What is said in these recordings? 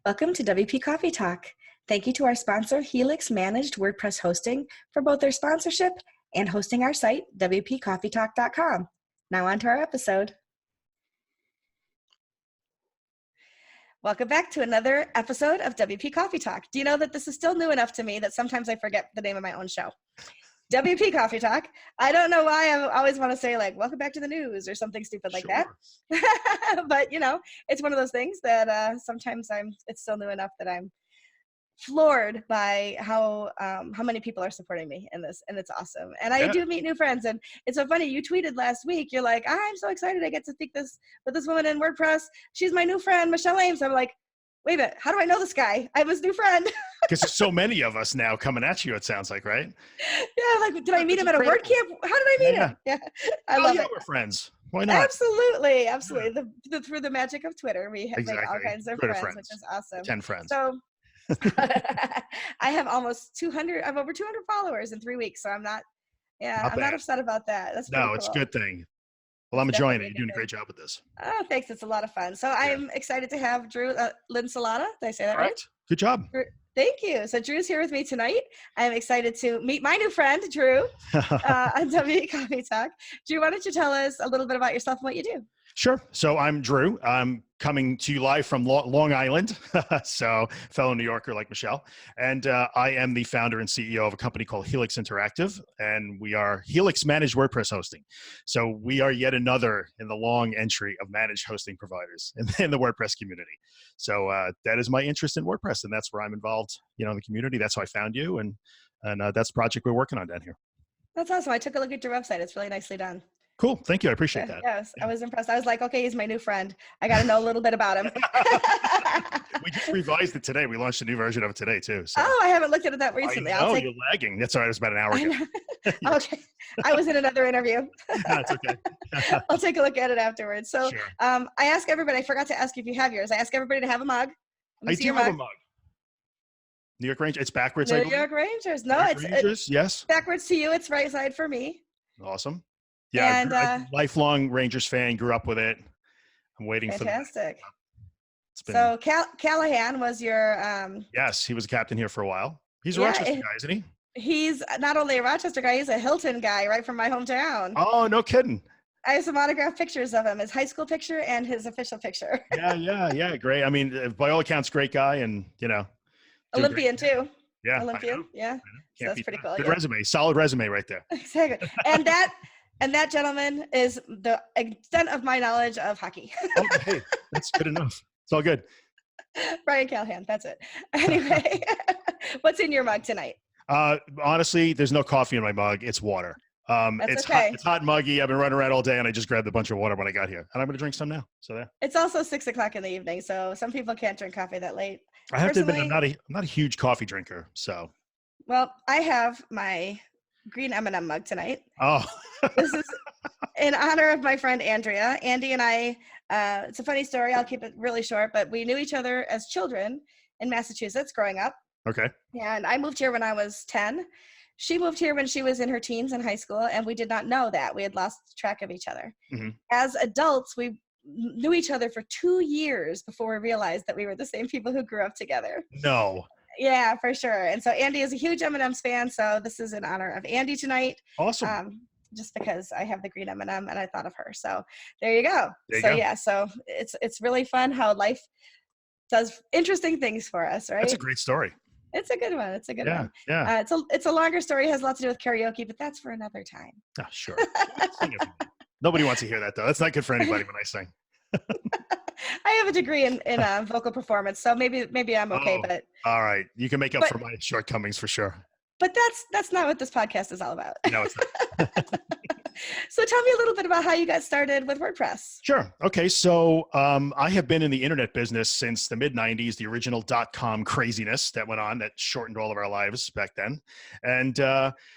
Welcome to WP Coffee Talk. Thank you to our sponsor, Helix Managed WordPress Hosting, for both their sponsorship and hosting our site, wpcoffeetalk.com. Now on to our episode. Welcome back to another episode of WP Coffee Talk. Do you know that this is still new enough to me that sometimes I forget the name of my own show? WP Coffee Talk. I don't know why I always want to say like, welcome back to the news or something stupid like that. But you know, it's one of those things that sometimes it's still new enough that I'm floored by how many people are supporting me in this, and it's awesome. And I do meet new friends, and it's so funny. You tweeted last week, you're like, I'm so excited I get to speak with this woman in WordPress. She's my new friend, Michelle Ames. I'm like, wait a minute, how do I know this guy? I have his new friend. Because there's so many of us now coming at you, it sounds like, right? Yeah, like, did I meet him at a word camp? How did I meet him? Yeah, I love it. We're friends. Why not? Absolutely. Through the magic of Twitter, we make all kinds of friends, which is awesome. 10 friends. So I have almost 200. I have over 200 followers in 3 weeks, so I'm not upset about that. That's pretty cool. It's a good thing. Well, I'm enjoying it. You're doing a great job with this. Oh, thanks. It's a lot of fun. So I'm excited to have Drew Linsalata. Did I say that right? Good job. Thank you. So Drew's here with me tonight. I'm excited to meet my new friend, Drew, on WP Coffee Talk. Drew, why don't you tell us a little bit about yourself and what you do? Sure. So I'm Drew. I'm coming to you live from Long Island. So fellow New Yorker like Michelle. And I am the founder and CEO of a company called Helix Interactive. And we are Helix Managed WordPress Hosting. So we are yet another in the long entry of managed hosting providers in the WordPress community. So that is my interest in WordPress. And that's where I'm involved, in the community. That's how I found you. And that's the project we're working on down here. That's awesome. I took a look at your website. It's really nicely done. Cool. Thank you. I appreciate that. Yes, I was impressed. I was like, okay, he's my new friend. I got to know a little bit about him. We just revised it today. We launched a new version of it too. So. Oh, I haven't looked at it that recently. You're lagging. That's all right. It was about an hour ago. Okay. I was in another interview. That's okay. I'll take a look at it afterwards. So sure. I ask everybody, I forgot to ask you if you have yours. I ask everybody to have a mug. I do have a mug. New York Rangers. It's backwards. New York Rangers. No, it's yes. Backwards to you. It's right side for me. Awesome. Yeah, and, I'm a lifelong Rangers fan, grew up with it. I'm waiting fantastic. For the So Callahan was your... Yes, he was a captain here for a while. He's a Rochester guy, isn't he? He's not only a Rochester guy, he's a Hilton guy right from my hometown. Oh, no kidding. I have some autographed pictures of him, his high school picture and his official picture. Yeah, great. I mean, by all accounts, great guy and, Olympian too. Yeah. Olympian, yeah. So that's pretty cool. Good resume, solid resume right there. Exactly. And that gentleman is the extent of my knowledge of hockey. Hey, that's good enough. It's all good. Brian Callahan, that's it. Anyway, what's in your mug tonight? Honestly, there's no coffee in my mug. It's water. It's okay. It's hot and muggy. I've been running around all day, and I just grabbed a bunch of water when I got here. And I'm going to drink some now. So there. It's also 6 o'clock in the evening, so some people can't drink coffee that late. I have to admit, I'm not a huge coffee drinker. So. Well, I have my green M&M mug tonight. Oh. This is in honor of my friend Andrea. Andy and I, it's a funny story. I'll keep it really short, but we knew each other as children in Massachusetts growing up. Okay. And I moved here when I was 10. She moved here when she was in her teens in high school, and we did not know that. We had lost track of each other. Mm-hmm. As adults, we knew each other for 2 years before we realized that we were the same people who grew up together. No. Yeah, for sure. And so Andy is a huge M&M's fan, so this is in honor of Andy tonight. Awesome. Just because I have the green M&M and I thought of her. So there you go. Yeah, so it's really fun how life does interesting things for us, right? That's a great story. It's a good one. It's a good one. Yeah. It's a longer story. It has a lot to do with karaoke, but that's for another time. Oh, sure. Nobody wants to hear that though. That's not good for anybody when I sing. I have a degree in vocal performance, so maybe I'm okay. But all right, you can make up for my shortcomings for sure. But that's not what this podcast is all about. No, it's not. So tell me a little bit about how you got started with WordPress. Sure. Okay. So I have been in the internet business since the mid-90s, the original .com craziness that went on that shortened all of our lives back then. And,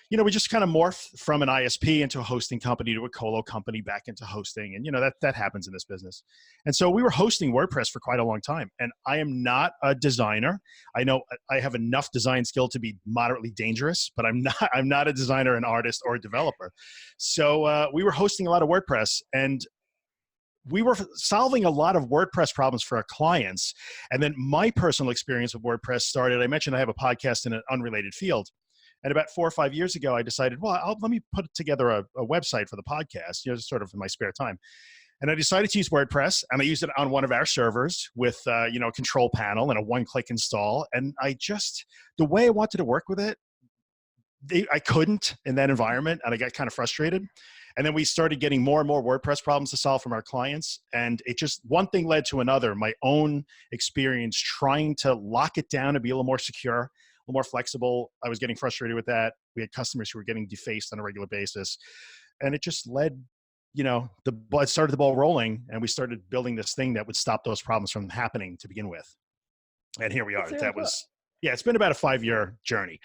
we just kind of morphed from an ISP into a hosting company to a colo company back into hosting. And, that happens in this business. And so we were hosting WordPress for quite a long time. And I am not a designer. I know I have enough design skill to be moderately dangerous, but I'm not a designer, an artist, or a developer. So we were hosting a lot of WordPress, and we were solving a lot of WordPress problems for our clients. And then my personal experience with WordPress started. I mentioned I have a podcast in an unrelated field. And about 4 or 5 years ago, I decided, well, let me put together a website for the podcast, sort of in my spare time. And I decided to use WordPress, and I used it on one of our servers with, a control panel and a one-click install. And the way I wanted to work with it, I couldn't in that environment, and I got kind of frustrated. And then we started getting more and more WordPress problems to solve from our clients. And one thing led to another. My own experience trying to lock it down and be a little more secure, a little more flexible. I was getting frustrated with that. We had customers who were getting defaced on a regular basis. And it just led, it started the ball rolling, and we started building this thing that would stop those problems from happening to begin with. And here we are. It's been about a 5-year journey.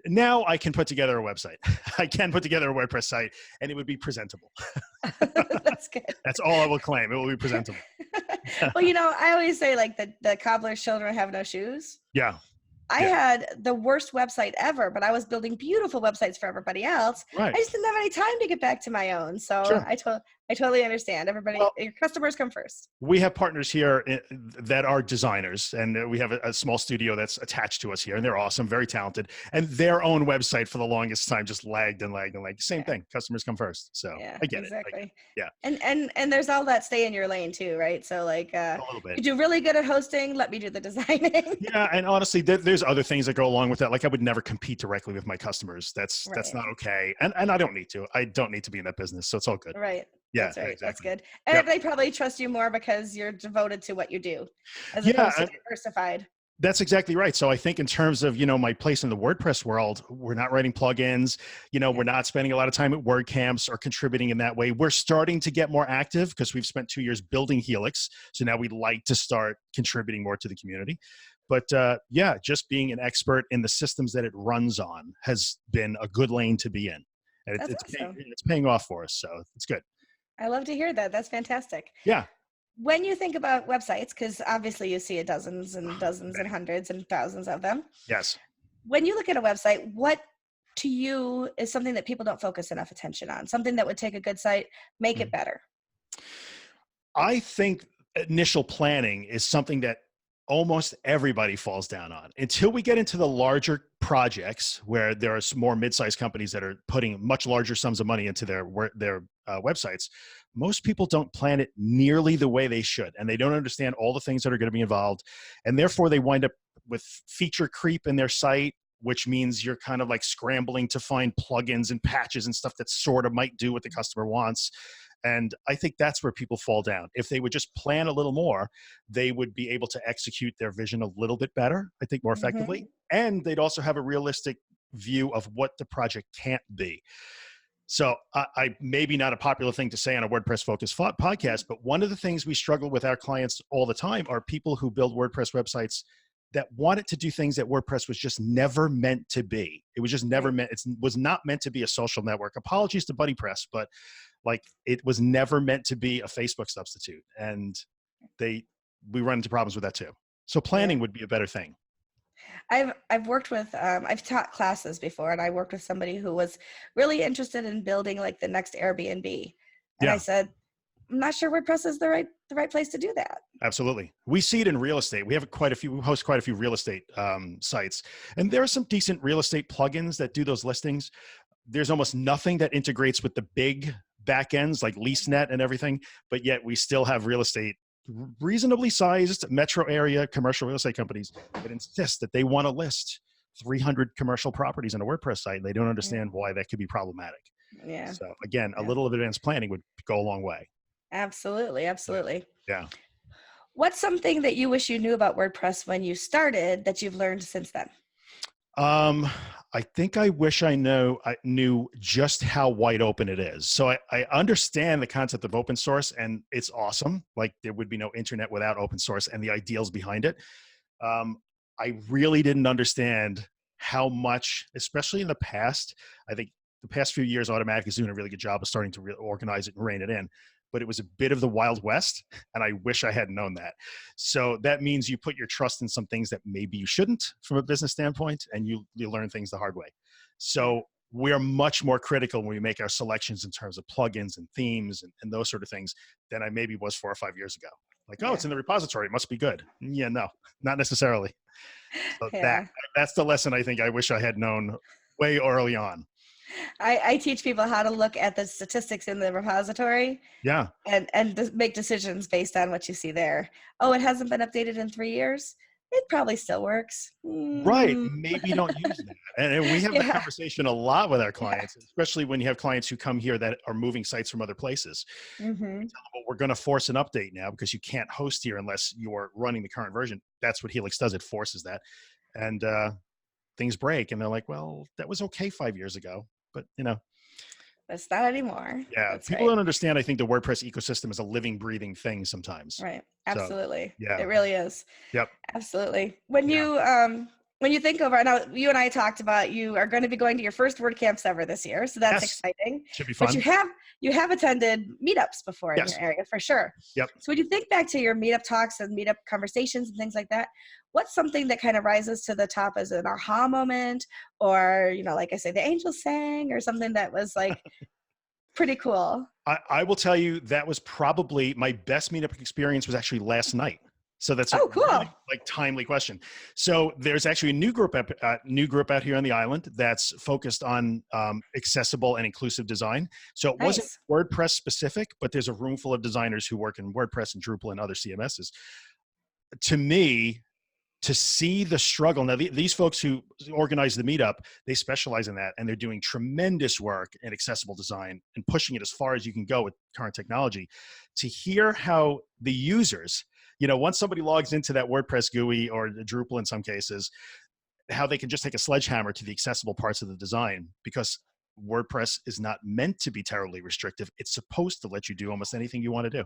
Now I can put together a website. I can put together a WordPress site, and it would be presentable. That's good. That's all I will claim. It will be presentable. Well, I always say like the cobbler's children have no shoes. Yeah. I had the worst website ever, but I was building beautiful websites for everybody else. Right. I just didn't have any time to get back to my own. So Sure. I totally understand. Your customers come first. We have partners here that are designers, and we have a small studio that's attached to us here, and they're awesome, very talented. And their own website for the longest time just lagged and lagged and lagged. Same thing. Customers come first. So I get it. Yeah. And there's all that stay in your lane too, right? So like, a little bit. You do really good at hosting. Let me do the designing. Yeah, and honestly, there's other things that go along with that. Like I would never compete directly with my customers. That's not okay. And I don't need to. I don't need to be in that business, so it's all good. Right. Yeah, that's right. Exactly. That's good. And they probably trust you more because you're devoted to what you do, as opposed to diversified. That's exactly right. So I think in terms of, my place in the WordPress world, we're not writing plugins, we're not spending a lot of time at WordCamps or contributing in that way. We're starting to get more active because we've spent 2 years building Helix. So now we'd like to start contributing more to the community. But just being an expert in the systems that it runs on has been a good lane to be in. And it's paying off for us. So it's good. I love to hear that. That's fantastic. Yeah. When you think about websites, because obviously you see dozens and dozens and hundreds and thousands of them. Yes. When you look at a website, what to you is something that people don't focus enough attention on? Something that would take a good site, make it better? I think initial planning is something that almost everybody falls down on until we get into the larger projects where there are more mid-sized companies that are putting much larger sums of money into their websites. Most people don't plan it nearly the way they should, and they don't understand all the things that are going to be involved. And therefore they wind up with feature creep in their site, which means you're kind of like scrambling to find plugins and patches and stuff that sort of might do what the customer wants. And I think that's where people fall down. If they would just plan a little more, they would be able to execute their vision a little bit better, I think more effectively. And they'd also have a realistic view of what the project can't be. So I maybe not a popular thing to say on a WordPress focused podcast, but one of the things we struggle with our clients all the time are people who build WordPress websites that wanted to do things that WordPress was just never meant to be. It was just never meant, it was not meant to be a social network. Apologies to BuddyPress, but like it was never meant to be a Facebook substitute. And we run into problems with that too. So planning would be a better thing. I've worked with, I've taught classes before, and I worked with somebody who was really interested in building like the next Airbnb. And I said, I'm not sure WordPress is the right place to do that. Absolutely. We see it in real estate. We host quite a few real estate sites, and there are some decent real estate plugins that do those listings. There's almost nothing that integrates with the big backends like LeaseNet and everything, but yet we still have real estate, reasonably sized metro area commercial real estate companies that insist that they want to list 300 commercial properties on a WordPress site. And they don't understand why that could be problematic. Yeah. So again, a little advanced planning would go a long way. Absolutely. Absolutely. Yeah. What's something that you wish you knew about WordPress when you started that you've learned since then? I think I wish I knew just how wide open it is. So I understand the concept of open source, and it's awesome. Like there would be no internet without open source and the ideals behind it. I really didn't understand how much, especially in the past, I think the past few years, Automatic is doing a really good job of starting to organize it and rein it in. But it was a bit of the Wild West, and I wish I had known that. So that means you put your trust in some things that maybe you shouldn't from a business standpoint, and you learn things the hard way. So we're much more critical when we make our selections in terms of plugins and themes and those sort of things than I maybe was 4 or 5 years ago. Like, oh, Yeah. it's in the repository, it must be good. Yeah, no, not necessarily. So Yeah. that's the lesson I think I wish I had known way early on. I teach people how to look at the statistics in the repository Yeah. and make decisions based on what you see there. Oh, it hasn't been updated in 3 years. It probably still works. Right. Maybe don't use that. And we have that Yeah. conversation a lot with our Yeah. clients, especially when you have clients who come here that are moving sites from other places. Mm-hmm. Well, we're going to force an update now because you can't host here unless you're running the current version. That's what Helix does. It forces that. And things break. And they're like, well, that was okay 5 years ago. But, It's not anymore. yeah, That's people right. don't understand. I think the WordPress ecosystem is a living, breathing thing sometimes. Right. So, Absolutely. yeah. It really is. Yep. Absolutely. Yeah. When you think over, now you and I talked about you are going to be going to your first WordCamps ever this year, so that's Yes. exciting. Should be But fun. you have attended meetups before in Yes. your area for sure. Yep. So when you think back to your meetup talks and meetup conversations and things like that, what's something that kind of rises to the top as an aha moment, or like I say, the angels sang, or something that was like pretty cool? I will tell you that was probably my best meetup experience was actually last night. So that's a cool. really timely question. So there's actually a new group out here on the island that's focused on accessible and inclusive design. So it wasn't WordPress specific, but there's a room full of designers who work in WordPress and Drupal and other CMSs. To me, to see the struggle. Now, these folks who organize the meetup, they specialize in that, and they're doing tremendous work in accessible design and pushing it as far as you can go with current technology. To hear how the users, once somebody logs into that WordPress GUI or the Drupal in some cases, how they can just take a sledgehammer to the accessible parts of the design, because WordPress is not meant to be terribly restrictive. It's supposed to let you do almost anything you want to do.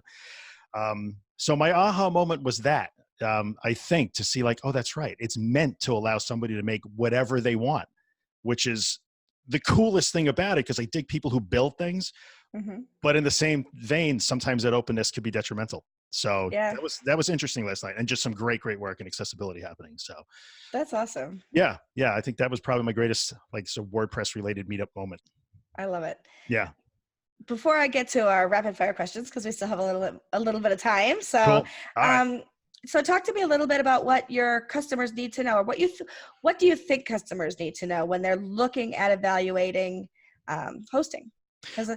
So my aha moment was that. I think to see like, oh, that's right. It's meant to allow somebody to make whatever they want, which is the coolest thing about it, because I dig people who build things, but in the same vein, sometimes that openness could be detrimental. So that was interesting last night, and just some great work in accessibility happening. So that's awesome. Yeah. I think that was probably my greatest WordPress related meetup moment. I love it. Yeah. Before I get to our rapid fire questions, because we still have a little bit of time, so cool. Right. So talk to me a little bit about what your customers need to know, or what do you think customers need to know when they're looking at evaluating hosting?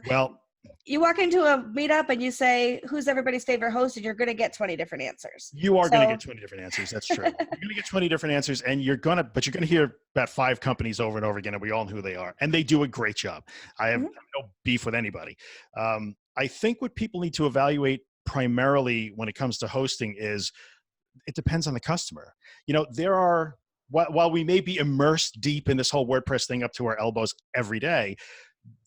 Well, you walk into a meetup and you say, who's everybody's favorite host, and you're going to get 20 different answers. You are going to get 20 different answers. That's true. You're going to get 20 different answers, and you're going to hear about 5 companies over and over again, and we all know who they are, and they do a great job. I have no beef with anybody. I think what people need to evaluate primarily when it comes to hosting is, it depends on the customer. While we may be immersed deep in this whole WordPress thing up to our elbows every day,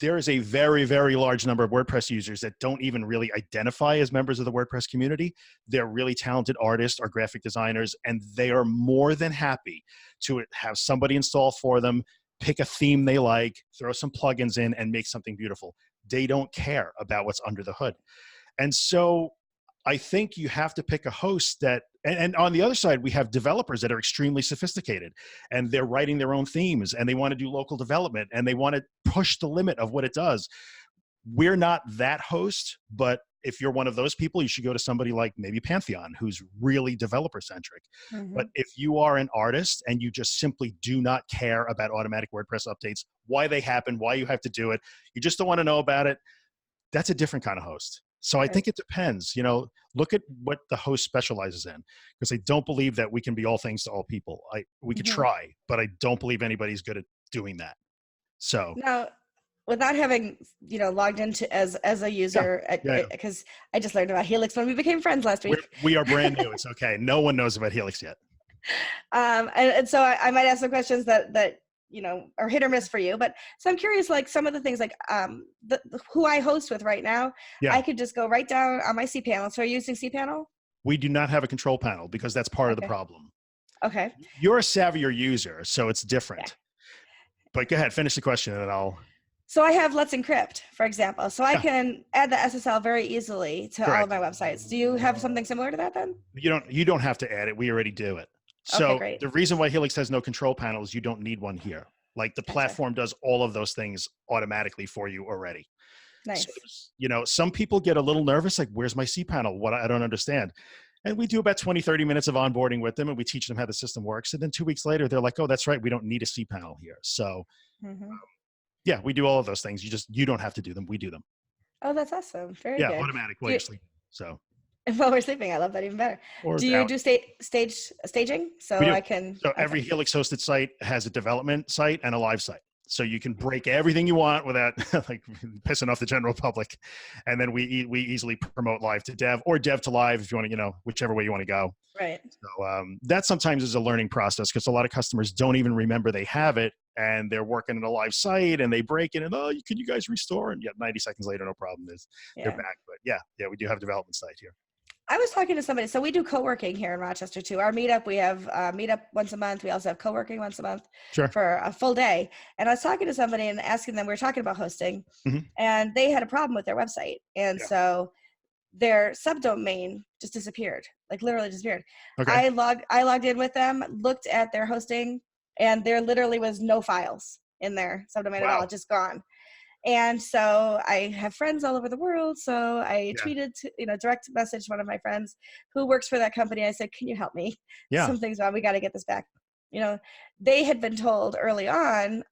there is a very, very large number of WordPress users that don't even really identify as members of the WordPress community. They're really talented artists or graphic designers, and they are more than happy to have somebody install for them, pick a theme they like, throw some plugins in, and make something beautiful. They don't care about what's under the hood. And so I think you have to pick a host that, and on the other side, we have developers that are extremely sophisticated, and they're writing their own themes, and they want to do local development, and they want to push the limit of what it does. We're not that host, but if you're one of those people, you should go to somebody like maybe Pantheon, who's really developer centric. But if you are an artist and you just simply do not care about automatic WordPress updates, why they happen, why you have to do it, you just don't want to know about it, that's a different kind of host. So I think it depends, look at what the host specializes in, because I don't believe that we can be all things to all people. We could try, but I don't believe anybody's good at doing that. So now, without having, logged into as a user, because I just learned about Helix when we became friends last week. We are brand new. It's okay. No one knows about Helix yet. And so I might ask some questions that are hit or miss for you. But so I'm curious, like some of the things like who I host with right now, I could just go right down on my cPanel. So are you using cPanel? We do not have a control panel because that's part of the problem. Okay. You're a savvier user, so it's different. Yeah. But go ahead, finish the question and I'll... So I have Let's Encrypt, for example. So I can add the SSL very easily to all of my websites. Do you have something similar to that then? You don't have to add it. We already do it. So the reason why Helix has no control panel is you don't need one here. Like the Gotcha. platform does all of those things automatically for you already. Nice. So, some people get a little nervous, like, where's my cPanel? What, I don't understand. And we do about 20, 30 minutes of onboarding with them, and we teach them how the system works. And then 2 weeks later, they're like, oh, that's right, we don't need a cPanel here. So Mm-hmm. yeah, we do all of those things. You don't have to do them. We do them. Oh, that's awesome. Very Yeah, good. automatic while Do you're you, sleeping. So, while we're sleeping, I love that even better. or Do you out. do staging? We So do. I can. So Okay. every Helix hosted site has a development site and a live site. So you can break everything you want without like pissing off the general public. And then we easily promote live to dev or dev to live if you want to, whichever way you want to go. Right. So that sometimes is a learning process because a lot of customers don't even remember they have it and they're working in a live site and they break it and, oh, can you guys restore? And yet 90 seconds later, no problem. They're Yeah. back. But yeah, we do have a development site here. I was talking to somebody. So we do co-working here in Rochester too. Our meetup, we have meetup once a month. We also have co-working once a month Sure. for a full day. And I was talking to somebody and asking them, we were talking about hosting, and they had a problem with their website. And so their subdomain just disappeared, like literally disappeared. Okay. I logged in with them, looked at their hosting, and there literally was no files in their subdomain at all, just gone. And so I have friends all over the world. So I tweeted, direct message one of my friends who works for that company. I said, can you help me? Yeah. Something's wrong. We got to get this back. They had been told early on,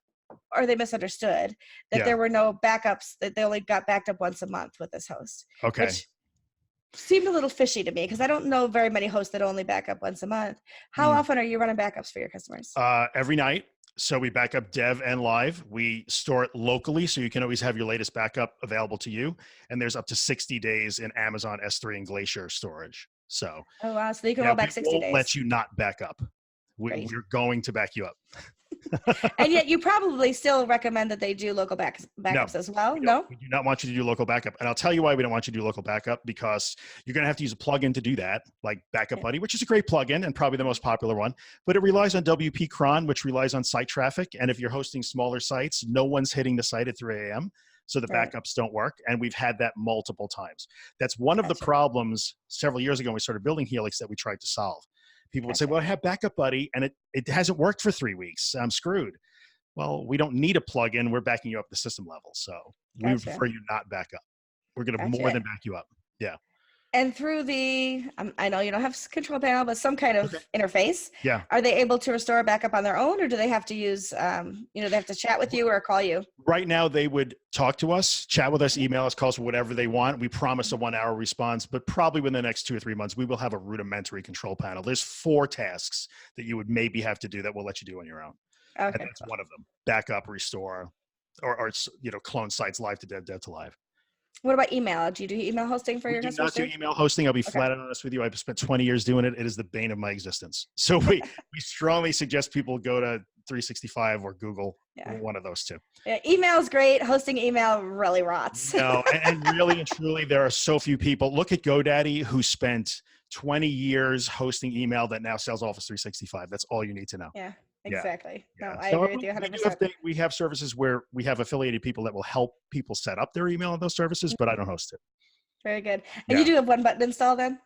or they misunderstood that there were no backups, that they only got backed up once a month with this host. Okay. Which seemed a little fishy to me because I don't know very many hosts that only back up once a month. How often are you running backups for your customers? Every night. So we back up dev and live. We store it locally, so you can always have your latest backup available to you. And there's up to 60 days in Amazon S3 and Glacier storage. So, oh wow, so you can roll back 60 days. We won't let you not back up. We're going to back you up. And yet you probably still recommend that they do local backups as well? No? We do not want you to do local backup. And I'll tell you why we don't want you to do local backup, because you're going to have to use a plugin to do that, like Backup Buddy, which is a great plugin and probably the most popular one, but it relies on WP cron, which relies on site traffic. And if you're hosting smaller sites, no one's hitting the site at 3 a.m. So the backups don't work. And we've had that multiple times. That's one of the problems several years ago when we started building Helix that we tried to solve. People would say, well, I have Backup Buddy and it hasn't worked for 3 weeks. I'm screwed. Well, we don't need a plugin. We're backing you up at the system level. So we would prefer you not back up. We're going to more than back you up. Yeah. And through the, I know you don't have control panel, but some kind of interface. Yeah. Are they able to restore a backup on their own, or do they have to use, they have to chat with you or call you? Right now, they would talk to us, chat with us, email us, call us, whatever they want. We promise a 1-hour response, but probably within the next 2 or 3 months, we will have a rudimentary control panel. There's 4 tasks that you would maybe have to do that we'll let you do on your own. Okay. And that's one of them: backup, restore, or clone sites live to dev, dev to live. What about email? Do you do email hosting for your customers? We do not do email hosting. I'll be flat out honest with you. I've spent 20 years doing it. It is the bane of my existence. So we strongly suggest people go to 365 or Google, one of those two. Yeah, email is great. Hosting email really rots. No, and really and truly, there are so few people. Look at GoDaddy, who spent 20 years hosting email that now sells Office 365. That's all you need to know. Yeah. Exactly. Yeah. No, I agree with you 100%. We have services where we have affiliated people that will help people set up their email on those services, but I don't host it. Very good. And you do have one button install then?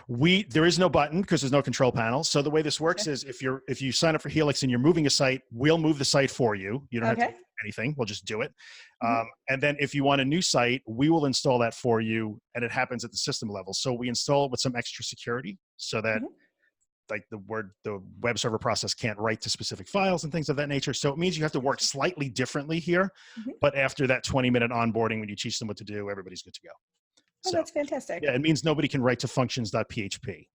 There is no button because there's no control panel. So the way this works is if you sign up for Helix and you're moving a site, we'll move the site for you. You don't have to do anything. We'll just do it. And then if you want a new site, we will install that for you, and it happens at the system level. So we install it with some extra security so that like the web server process can't write to specific files and things of that nature. So it means you have to work slightly differently here. But after that 20-minute onboarding, when you teach them what to do, everybody's good to go. Oh, that's fantastic. Yeah, it means nobody can write to functions.php.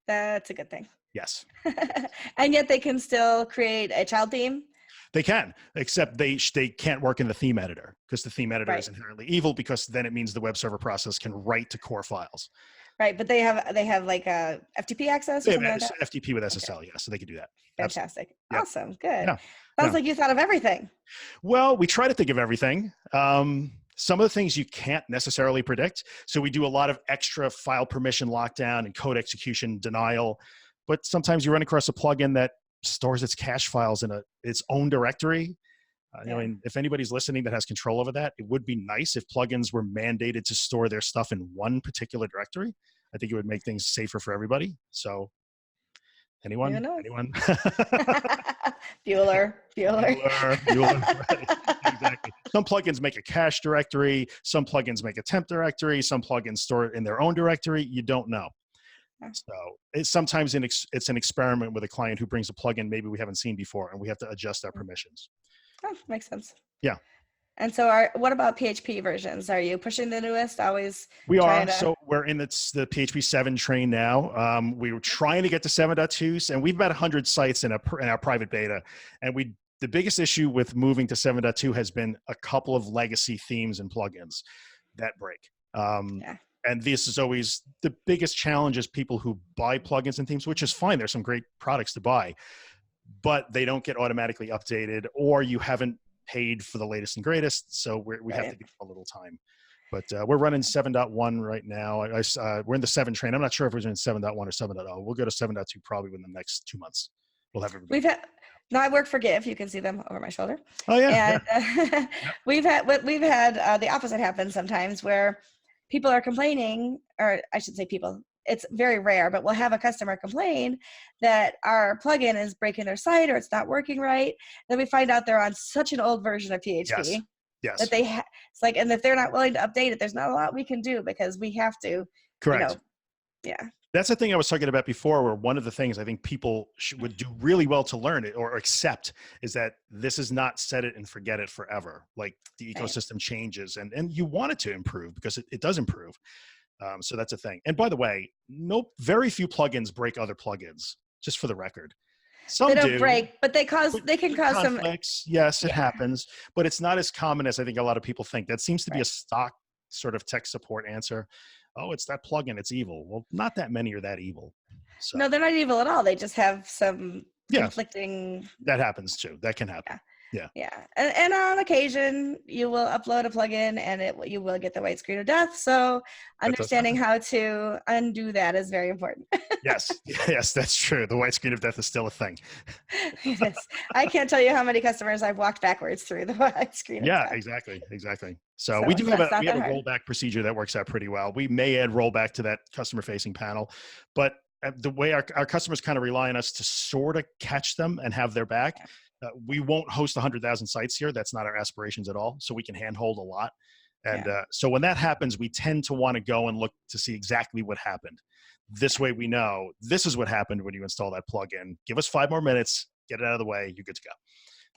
That's a good thing. Yes. And yet they can still create a child theme? They can, except they can't work in the theme editor, because the theme editor is inherently evil, because then it means the web server process can write to core files. Right, but they have like a FTP access? They have FTP with SSL, so they can do that. Fantastic. Yep. Awesome. Good. Yeah. Sounds like you thought of everything. Well, we try to think of everything. Some of the things you can't necessarily predict. So we do a lot of extra file permission lockdown and code execution denial. But sometimes you run across a plugin that stores its cache files in its own directory. I mean, if anybody's listening that has control over that, it would be nice if plugins were mandated to store their stuff in one particular directory. I think it would make things safer for everybody. So anyone? Bueller. Bueller, right. Exactly. Some plugins make a cache directory. Some plugins make a temp directory. Some plugins store it in their own directory. You don't know. Yeah. So sometimes it's an experiment with a client who brings a plugin maybe we haven't seen before, and we have to adjust our permissions. Oh, makes sense. Yeah. And so what about PHP versions? Are you pushing the newest? Always We trying are. to... So we're in the PHP 7 train now. We were trying to get to 7.2, and we've about 100 sites in our private beta. And the biggest issue with moving to 7.2 has been a couple of legacy themes and plugins that break. Yeah. And this is always the biggest challenge is people who buy plugins and themes, which is fine. There's some great products to buy, but they don't get automatically updated, or you haven't paid for the latest and greatest. So we have to give a little time. But we're running 7.1 right now. We're in the 7 train. I'm not sure if we're in 7.1 or 7.0. We'll go to 7.2 probably within the next 2 months. We'll have everybody. No, I work for Give. You can see them over my shoulder. Oh yeah. And we've had the opposite happen sometimes, where people are complaining, or I should say people. It's very rare, but we'll have a customer complain that our plugin is breaking their site or it's not working right. Then we find out they're on such an old version of PHP. Yes. That it's like, and if they're not willing to update it, there's not a lot we can do because we have to. Correct. Yeah. That's the thing I was talking about before, where one of the things I think people would do really well to learn it or accept is that this is not set it and forget it forever. Like the ecosystem changes and you want it to improve because it does improve. So that's a thing. And by the way, very few plugins break other plugins, just for the record. Some they don't do break, but they can cause conflicts. Yes, it happens, but it's not as common as I think a lot of people think. That seems to be a stock sort of tech support answer. Oh, it's that plugin, it's evil. Well, not that many are that evil. So. No, they're not evil at all. They just have some conflicting. That happens too. That can happen. Yeah. And on occasion, you will upload a plugin and you will get the Whitescreen of Death. So understanding how to undo that is very important. Yes, that's true. The Whitescreen of Death is still a thing. Yes. I can't tell you how many customers I've walked backwards through the Whitescreen of Death. Exactly. So we have a rollback procedure that works out pretty well. We may add rollback to that customer-facing panel, but the way our customers kind of rely on us to sort of catch them and have their back. Yeah. We won't host 100,000 sites here. That's not our aspirations at all. So we can handhold a lot. And so when that happens, we tend to want to go and look to see exactly what happened. This way we know this is what happened when you install that plugin. Give us 5 more minutes, get it out of the way, you're good to go.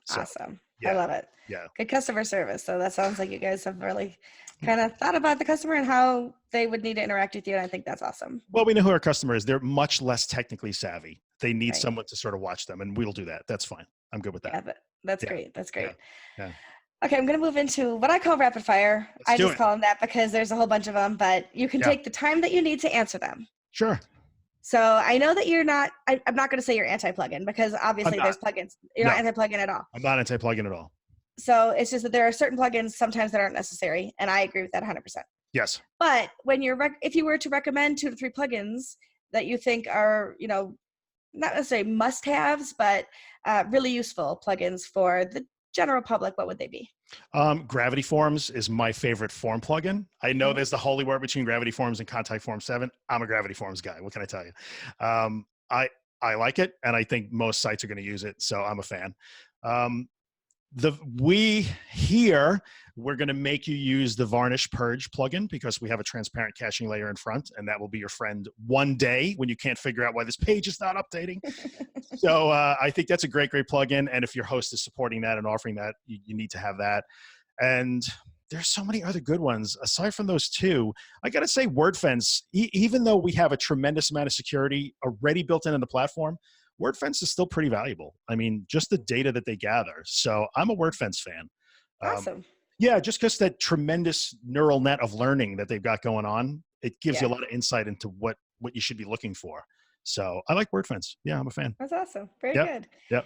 So, awesome. I love it. Yeah. Good customer service. So that sounds like you guys have really kind of thought about the customer and how they would need to interact with you. And I think that's awesome. Well, we know who our customer is. They're much less technically savvy. They need someone to sort of watch them, and we'll do that. That's fine. I'm good with that. Yeah, that's great. That's great. Yeah. Okay, I'm going to move into what I call rapid fire. I just call them that because there's a whole bunch of them, but you can take the time that you need to answer them. Sure. So I know that you're not, I'm not going to say you're anti-plugin because obviously there's plugins. You're not anti-plugin at all. I'm not anti-plugin at all. So it's just that there are certain plugins sometimes that aren't necessary. And I agree with that 100%. Yes. But when if you were to recommend 2 to 3 plugins that you think are, not necessarily must-haves, but really useful plugins for the general public, what would they be? Gravity Forms is my favorite form plugin. I know there's the holy war between Gravity Forms and Contact Form 7. I'm a Gravity Forms guy. What can I tell you? I like it, and I think most sites are going to use it, so I'm a fan. We're going to make you use the Varnish Purge plugin because we have a transparent caching layer in front, and that will be your friend one day when you can't figure out why this page is not updating. So I think that's a great plugin. And if your host is supporting that and offering that, you need to have that. And there's so many other good ones. Aside from those 2, I got to say WordFence, even though we have a tremendous amount of security already built in the platform, WordFence is still pretty valuable. I mean, just the data that they gather. So I'm a WordFence fan. Awesome. Yeah, just because that tremendous neural net of learning that they've got going on, it gives you a lot of insight into what you should be looking for. So I like WordFence. Yeah, I'm a fan. That's awesome. Very good. Yep.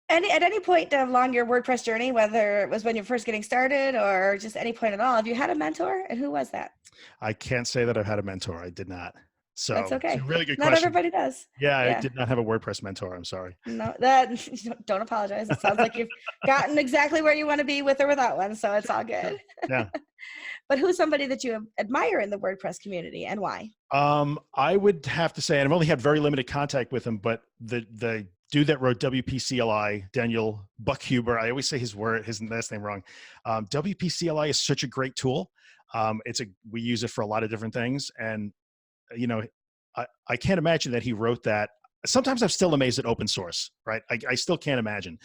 At any point along your WordPress journey, whether it was when you're first getting started or just any point at all, have you had a mentor, and who was that? I can't say that I've had a mentor. I did not. So that's okay. It's a really good question. Not everybody does. Yeah, I did not have a WordPress mentor. I'm sorry. No, don't apologize. It sounds like you've gotten exactly where you want to be with or without one, so it's all good. Yeah. But who's somebody that you admire in the WordPress community, and why? I would have to say, and I've only had very limited contact with him, but the dude that wrote WPCLI, Daniel Buckhuber. I always say his last name wrong. WPCLI is such a great tool. We use it for a lot of different things. And, you know, I can't imagine that he wrote that. Sometimes I'm still amazed at open source, right? I still can't imagine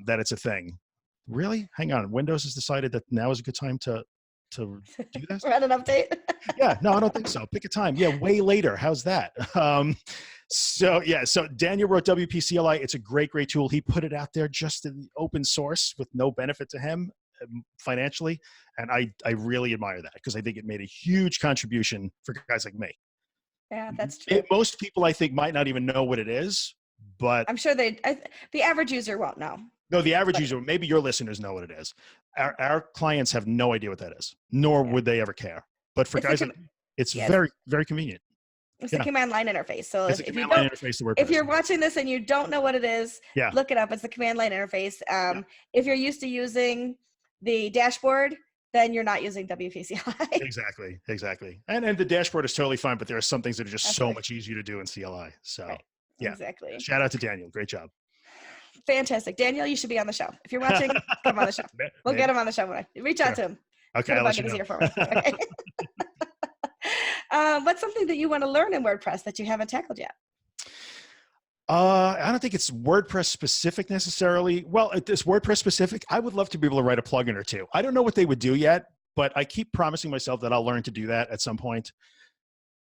that it's a thing. Really? Hang on. Windows has decided that now is a good time to do this? We're at an update. Yeah, no, I don't think so. Pick a time. Yeah, way later. How's that? So Daniel wrote WPCLI. It's a great, great tool. He put it out there just in open source with no benefit to him financially. And I really admire that because I think it made a huge contribution for guys like me. Yeah, that's true. Most people, I think, might not even know what it is, but I'm sure the average user won't know. No, the average user, maybe your listeners know what it is. Our clients have no idea what that is, nor would they ever care. But for guys, it's very, very convenient. It's the command line interface. So it's if you're watching this and you don't know what it is, look it up. It's the command line interface. If you're used to using the dashboard, then you're not using WPCLI. Exactly. And the dashboard is totally fine, but there are some things that are just so much easier to do in CLI. So exactly. Shout out to Daniel. Great job. Fantastic. Daniel, you should be on the show. If you're watching, come on the show. We'll get him on the show. Reach out to him. Okay, I'll let you know. For me. Okay. What's something that you want to learn in WordPress that you haven't tackled yet? I don't think it's WordPress specific necessarily. Well, if it's WordPress specific, I would love to be able to write a plugin or two. I don't know what they would do yet, but I keep promising myself that I'll learn to do that at some point.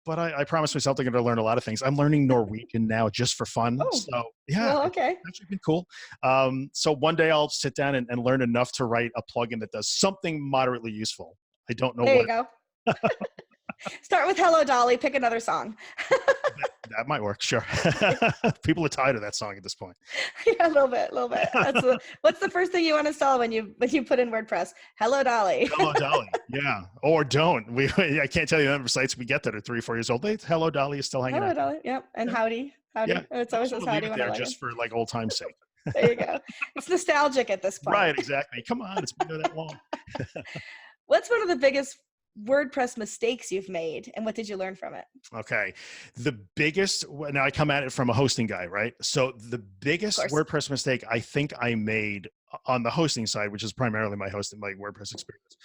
But I promised myself I'm going to learn a lot of things. I'm learning Norwegian now just for fun. Oh, so yeah, well, okay. It's actually been cool. So one day I'll sit down and learn enough to write a plugin that does something moderately useful. I don't know. There you go. Start with Hello Dolly, pick another song. That might work, sure. People are tired of that song at this point. Yeah, a little bit. What's the first thing you want to install when you put in WordPress? Hello Dolly. Hello Dolly, yeah. Or don't. I can't tell you the number of sites we get that are 3 or 4 years old. Hello Dolly is still hanging out. Hello Dolly, yep. And howdy. Yeah. It's always says howdy when I log in. Just for like old time's sake. There you go. It's nostalgic at this point. Right, exactly. Come on, it's been there that long. What's one of the biggest WordPress mistakes you've made, and what did you learn from it? Okay. The biggest, now I come at it from a hosting guy, right? So the biggest WordPress mistake I think I made on the hosting side, which is primarily my WordPress experience,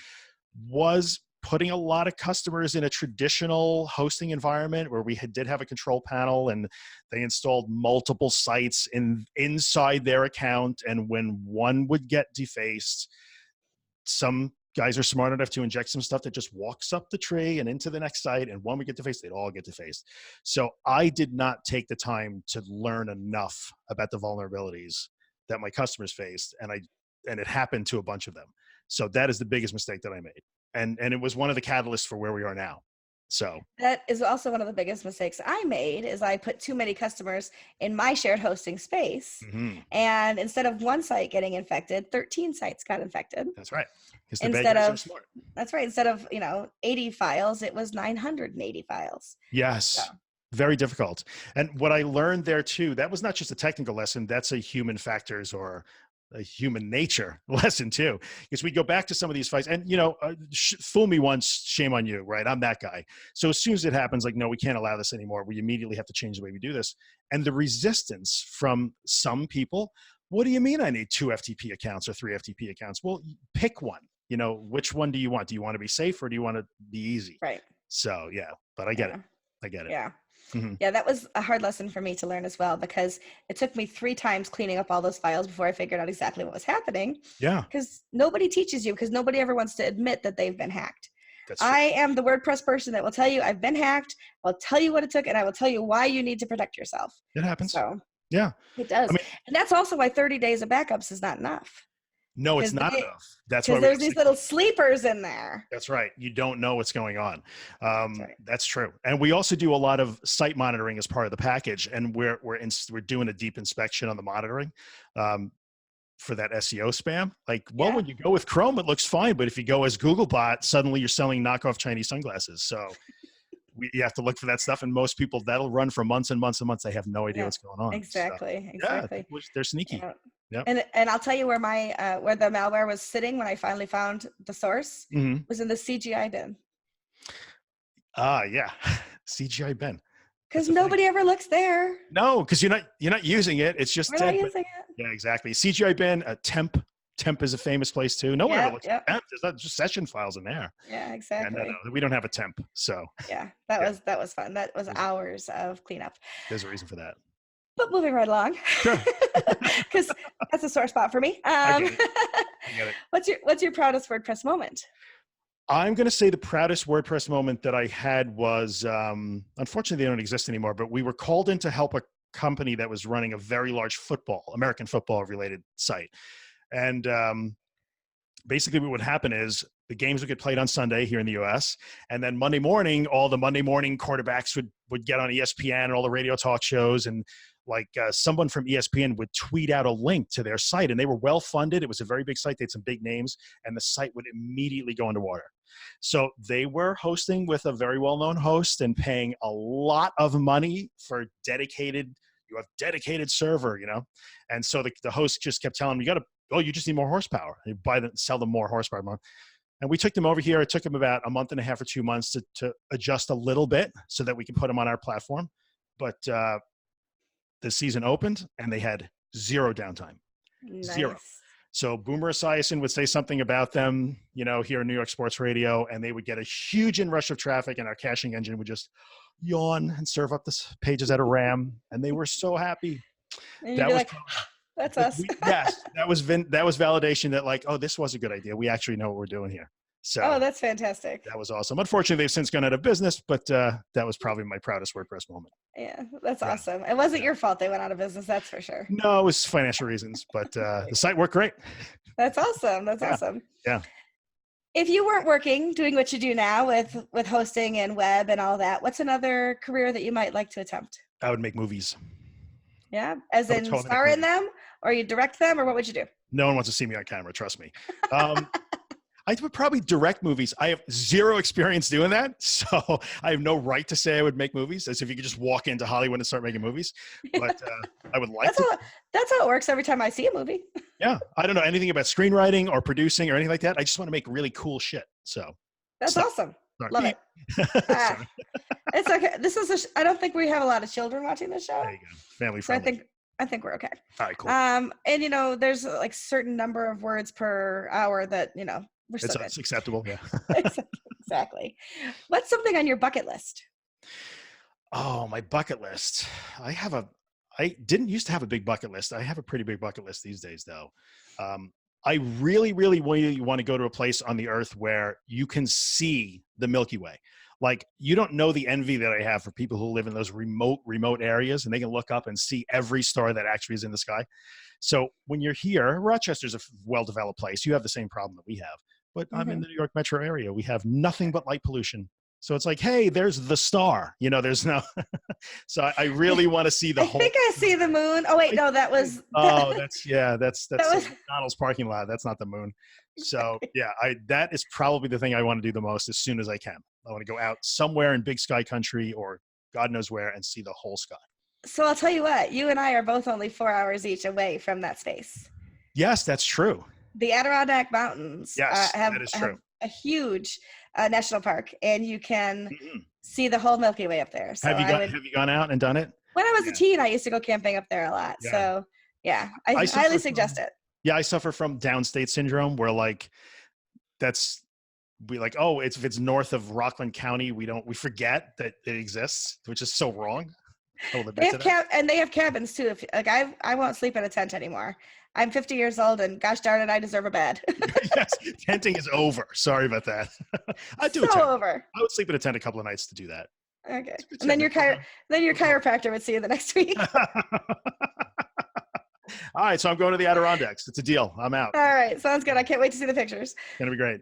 was putting a lot of customers in a traditional hosting environment where we did have a control panel and they installed multiple sites inside their account. And when one would get defaced, some guys are smart enough to inject some stuff that just walks up the tree and into the next site, and one would get defaced, they'd all get defaced. So I did not take the time to learn enough about the vulnerabilities that my customers faced, and it happened to a bunch of them. So that is the biggest mistake that I made, and it was one of the catalysts for where we are now. So that is also one of the biggest mistakes I made, is I put too many customers in my shared hosting space. Mm-hmm. And instead of one site getting infected, 13 sites got infected. That's right. Instead of 80 files, it was 980 files. Yes. So. Very difficult. And what I learned there too, that was not just a technical lesson, that's a human factors or a human nature lesson too, because we go back to some of these fights and, fool me once, shame on you, right? I'm that guy. So as soon as it happens, like, no, we can't allow this anymore. We immediately have to change the way we do this. And the resistance from some people, what do you mean I need 2 FTP accounts or 3 FTP accounts? Well, pick one. Which one do you want? Do you want to be safe or do you want to be easy? Right. So yeah, but I get it. I get it. Yeah. Mm-hmm. Yeah, that was a hard lesson for me to learn as well, because it took me 3 times cleaning up all those files before I figured out exactly what was happening. Yeah. Because nobody teaches you, because nobody ever wants to admit that they've been hacked. That's true. I am the WordPress person that will tell you I've been hacked. I'll tell you what it took, and I will tell you why you need to protect yourself. It happens. So yeah, it does. And that's also why 30 days of backups is not enough. No, it's not enough. That's why there's these little sleepers in there. That's right. You don't know what's going on. That's true. And we also do a lot of site monitoring as part of the package, and we're doing a deep inspection on the monitoring for that SEO spam. When you go with Chrome, it looks fine, but if you go as Googlebot, suddenly you're selling knockoff Chinese sunglasses. So you have to look for that stuff, and most people, that'll run for months and months and months. They have no idea what's going on. Exactly. Yeah, they're sneaky. Yeah. Yep. And I'll tell you where where the malware was sitting when I finally found the source. Mm-hmm. Was in the CGI bin. Yeah, CGI bin. Because nobody ever looks there. No, because you're not using it. It's just We're not using it. Yeah, exactly. CGI bin, a temp. Temp is a famous place too. No one ever looks at temp. There's not just session files in there. Yeah, exactly. And we don't have a temp. So yeah, that was fun. That was hours of cleanup. There's a reason for that. But moving right along, Sure. because that's a sore spot for me. I get it. What's your proudest WordPress moment? I'm going to say the proudest WordPress moment that I had was, unfortunately, they don't exist anymore, but we were called in to help a company that was running a very large American football related site. And basically what would happen is the games would get played on Sunday here in the US. And then Monday morning, all the Monday morning quarterbacks would get on ESPN and all the radio talk shows. And someone from ESPN would tweet out a link to their site, and they were well funded. It was a very big site. They had some big names, and the site would immediately go underwater. So they were hosting with a very well-known host and paying a lot of money for dedicated server, And so the host just kept telling them, you just need more horsepower. You sell them more horsepower. And we took them over here. It took them about a month and a half or 2 months to adjust a little bit so that we can put them on our platform. But the season opened and they had zero downtime. Nice. Zero. So Boomer Esiason would say something about them, here in New York Sports Radio, and they would get a huge inrush of traffic, and our caching engine would just yawn and serve up the pages at a RAM, and they were so happy. And you'd be like, that's us. Yes, that was validation that this was a good idea. We actually know what we're doing here. So that's fantastic. That was awesome. Unfortunately, they've since gone out of business, but that was probably my proudest WordPress moment. Yeah, that's awesome. It wasn't your fault they went out of business, that's for sure. No, it was financial reasons, but the site worked great. That's awesome. That's awesome. Yeah. If you weren't working, doing what you do now with hosting and web and all that, what's another career that you might like to attempt? I would make movies. Yeah, as in star in them, or you direct them, or what would you do? No one wants to see me on camera, trust me. I would probably direct movies. I have zero experience doing that, so I have no right to say I would make movies, as if you could just walk into Hollywood and start making movies. But I would like to. That's how it works every time I see a movie. Yeah, I don't know anything about screenwriting or producing or anything like that. I just want to make really cool shit. So that's awesome. Love it. It's okay. I don't think we have a lot of children watching this show. There you go. Family friendly. So I think we're okay. All right, cool. And there's certain number of words per hour that we're still good. It's acceptable. Yeah. Exactly. What's something on your bucket list? Oh, my bucket list. I didn't used to have a big bucket list. I have a pretty big bucket list these days, though. I really, really want to go to a place on the earth where you can see the Milky Way. You don't know the envy that I have for people who live in those remote areas, and they can look up and see every star that actually is in the sky. So when you're here, Rochester's a well-developed place. You have the same problem that we have. But I'm in the New York metro area. We have nothing but light pollution. So it's hey, there's the star. There's no. So I really want to see the whole. I think I see the moon. Oh wait, no, that was. Oh, that's McDonald's parking lot. That's not the moon. So yeah, that is probably the thing I want to do the most as soon as I can. I want to go out somewhere in big sky country or God knows where and see the whole sky. So I'll tell you what, you and I are both only 4 hours each away from that space. Yes, that's true. The Adirondack Mountains have a huge national park, and you can see the whole Milky Way up there. So have you gone out and done it? When I was a teen, I used to go camping up there a lot. Yeah. So yeah, I highly suggest it. Yeah, I suffer from downstate syndrome where if it's north of Rockland County, we forget that it exists, which is so wrong. They have cabins too. I won't sleep in a tent anymore. I'm 50 years old, and gosh darn it, I deserve a bed. Yes, tenting is over. Sorry about that. I'd do over. I would sleep in a tent a couple of nights to do that. Okay, and then your chiropractor would see you the next week. All right, so I'm going to the Adirondacks. It's a deal. I'm out. All right, sounds good. I can't wait to see the pictures. It's gonna be great.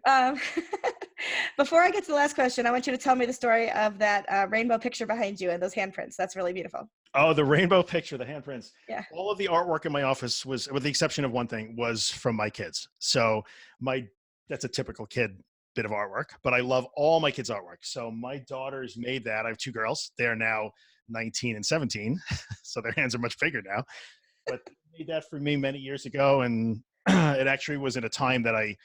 Before I get to the last question, I want you to tell me the story of that rainbow picture behind you and those handprints. That's really beautiful. Oh, the rainbow picture, the handprints. Yeah. All of the artwork in my office was, with the exception of one thing, was from my kids. So that's a typical kid bit of artwork, but I love all my kids' artwork. So my daughters made that. I have 2 girls. They're now 19 and 17, so their hands are much bigger now. But they made that for me many years ago, and it actually was at a time that I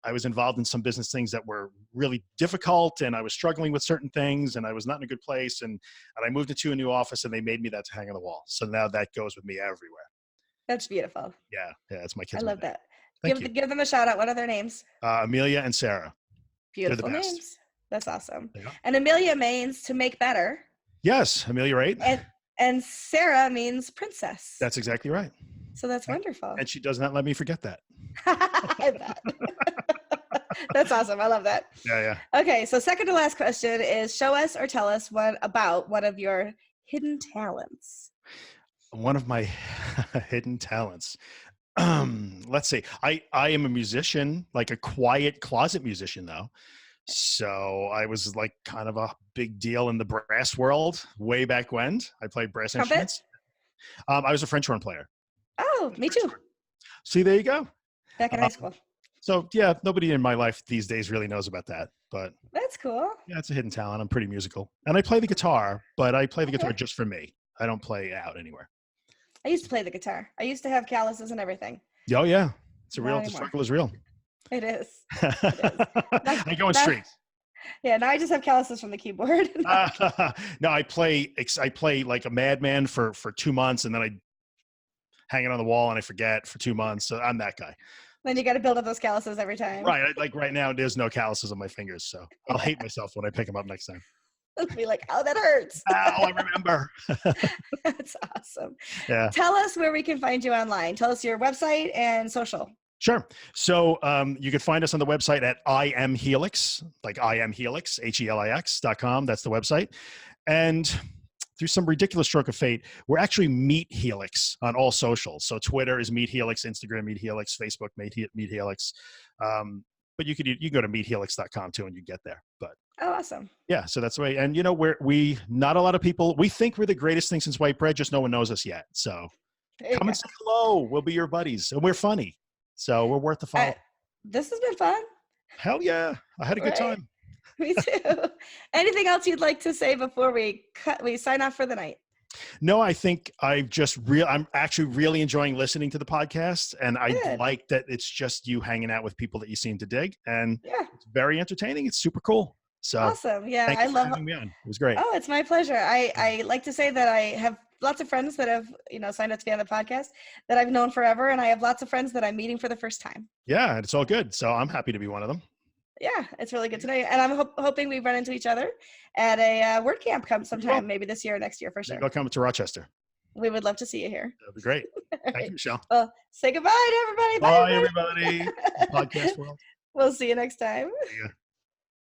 I was involved in some business things that were really difficult, and I was struggling with certain things, and I was not in a good place. And I moved into a new office, and they made me that to hang on the wall. So now that goes with me everywhere. That's beautiful. Yeah, it's my I kids. love that. Thank you. Give them a shout out. What are their names? Amelia and Sarah. They're the Beautiful best. names. That's awesome. Yeah. And Amelia means to make better. Yes, Amelia, right? And Sarah means princess. That's exactly right. So that's wonderful. And she does not let me forget that. I bet. That's awesome. I love that. Yeah. Okay, so second to last question is show us or tell us about one of your hidden talents. One of my hidden talents. Let's see. I am a musician, like a quiet closet musician though. So I was like kind of a big deal in the brass world way back when. I played brass instruments. I was a French horn player. Oh, me too. See, there you go. Back in high school. So yeah, nobody in my life these days really knows about that, but that's cool. Yeah, it's a hidden talent. I'm pretty musical, and I play the guitar, but I play the guitar just for me. I don't play out anywhere. I used to play the guitar. I used to have calluses and everything. Oh yeah, the struggle is real. It is. I go in streaks. Yeah, now I just have calluses from the keyboard. No, I play like a madman for 2 months, and then I hang it on the wall and I forget for 2 months. So I'm that guy. Then you got to build up those calluses every time. Right. Like right now, there's no calluses on my fingers, so I'll hate myself when I pick them up next time. I'll be like, oh, that hurts. Oh, I remember. That's awesome. Yeah. Tell us where we can find you online. Tell us your website and social. Sure. So you can find us on the website at I am Helix, like I am Helix, HELIX.com. That's the website. And through some ridiculous stroke of fate, we're actually Meet Helix on all socials. So Twitter is Meet Helix, Instagram Meet Helix, Facebook Meet Helix. But you can go to meethelix.com too, and you get there. But oh, awesome. Yeah, so that's the way. And we not a lot of people. We think we're the greatest thing since white bread. Just no one knows us yet. So come and say hello. We'll be your buddies, and we're funny. So we're worth the follow. This has been fun. Hell yeah. I had a good time. Me too. Anything else you'd like to say before we sign off for the night? No, I think I'm actually really enjoying listening to the podcast, and I like that it's just you hanging out with people that you seem to dig, and it's very entertaining. It's super cool. So awesome. Yeah. I love having me on. It was great. Oh, it's my pleasure. I like to say that I have lots of friends that have, signed up to be on the podcast that I've known forever. And I have lots of friends that I'm meeting for the first time. Yeah. It's all good. So I'm happy to be one of them. Yeah. It's really good to know you. And I'm hoping we run into each other at a WordCamp sometime, maybe this year or next year for sure. Maybe I'll come to Rochester. We would love to see you here. That'd be great. Thank you, Michelle. Well, say goodbye to everybody. Bye everybody. Podcast world. We'll see you next time. See ya.